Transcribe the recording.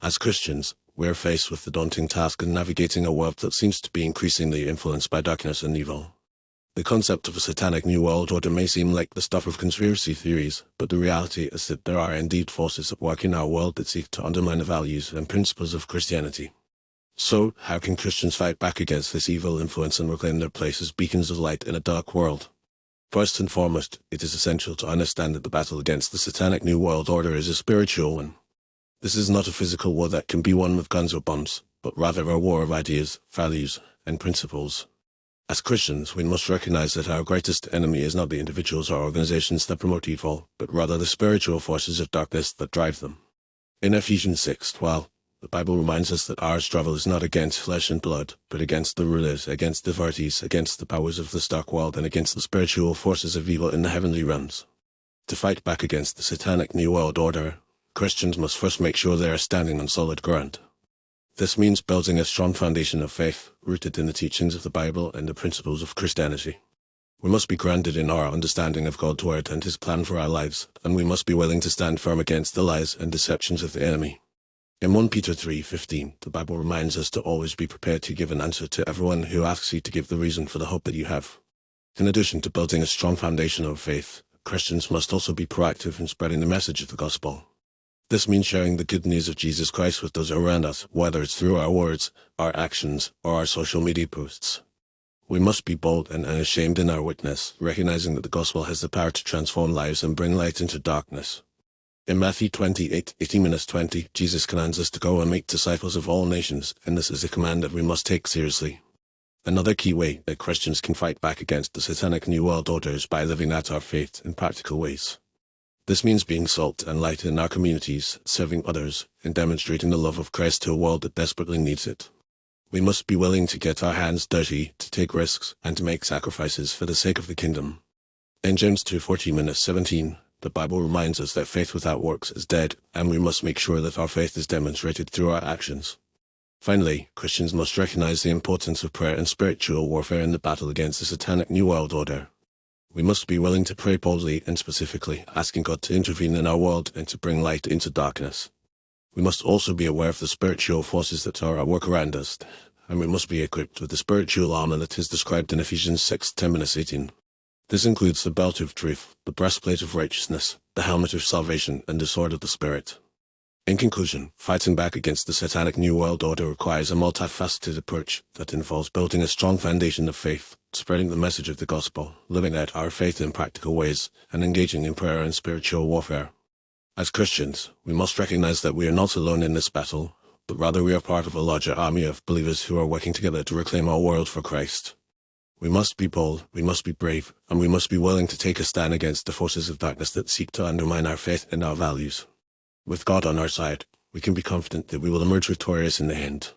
As Christians, we are faced with the daunting task of navigating a world that seems to be increasingly influenced by darkness and evil. The concept of a Satanic New World Order may seem like the stuff of conspiracy theories, but the reality is that there are indeed forces at work in our world that seek to undermine the values and principles of Christianity. So, how can Christians fight back against this evil influence and reclaim their place as beacons of light in a dark world? First and foremost, it is essential to understand that the battle against the Satanic New World Order is a spiritual one. This is not a physical war that can be won with guns or bombs, but rather a war of ideas, values, and principles. As Christians, we must recognize that our greatest enemy is not the individuals or organizations that promote evil, but rather the spiritual forces of darkness that drive them. In Ephesians 6:12, the Bible reminds us that our struggle is not against flesh and blood, but against the rulers, against the authorities, against the powers of this dark world, and against the spiritual forces of evil in the heavenly realms. To fight back against the Satanic New World Order, Christians must first make sure they are standing on solid ground. This means building a strong foundation of faith, rooted in the teachings of the Bible and the principles of Christianity. We must be grounded in our understanding of God's Word and His plan for our lives, and we must be willing to stand firm against the lies and deceptions of the enemy. In 1 Peter 3:15, the Bible reminds us to always be prepared to give an answer to everyone who asks you to give the reason for the hope that you have. In addition to building a strong foundation of faith, Christians must also be proactive in spreading the message of the gospel. This means sharing the good news of Jesus Christ with those around us, whether it's through our words, our actions, or our social media posts. We must be bold and unashamed in our witness, recognizing that the gospel has the power to transform lives and bring light into darkness. In Matthew 28:18-20, Jesus commands us to go and make disciples of all nations, and this is a command that we must take seriously. Another key way that Christians can fight back against the Satanic New World Order is by living out our faith in practical ways. This means being salt and light in our communities, serving others, and demonstrating the love of Christ to a world that desperately needs it. We must be willing to get our hands dirty, to take risks, and to make sacrifices for the sake of the kingdom. In James 2:14-17, the Bible reminds us that faith without works is dead, and we must make sure that our faith is demonstrated through our actions. Finally, Christians must recognize the importance of prayer and spiritual warfare in the battle against the Satanic New World Order. We must be willing to pray boldly and specifically, asking God to intervene in our world and to bring light into darkness. We must also be aware of the spiritual forces that are at work around us, and we must be equipped with the spiritual armor that is described in Ephesians 6:10-18. This includes the belt of truth, the breastplate of righteousness, the helmet of salvation, and the sword of the Spirit. In conclusion, fighting back against the Satanic New World Order requires a multifaceted approach that involves building a strong foundation of faith, spreading the message of the gospel, living out our faith in practical ways, and engaging in prayer and spiritual warfare. As Christians, we must recognize that we are not alone in this battle, but rather we are part of a larger army of believers who are working together to reclaim our world for Christ. We must be bold, we must be brave, and we must be willing to take a stand against the forces of darkness that seek to undermine our faith and our values. With God on our side, we can be confident that we will emerge victorious in the end.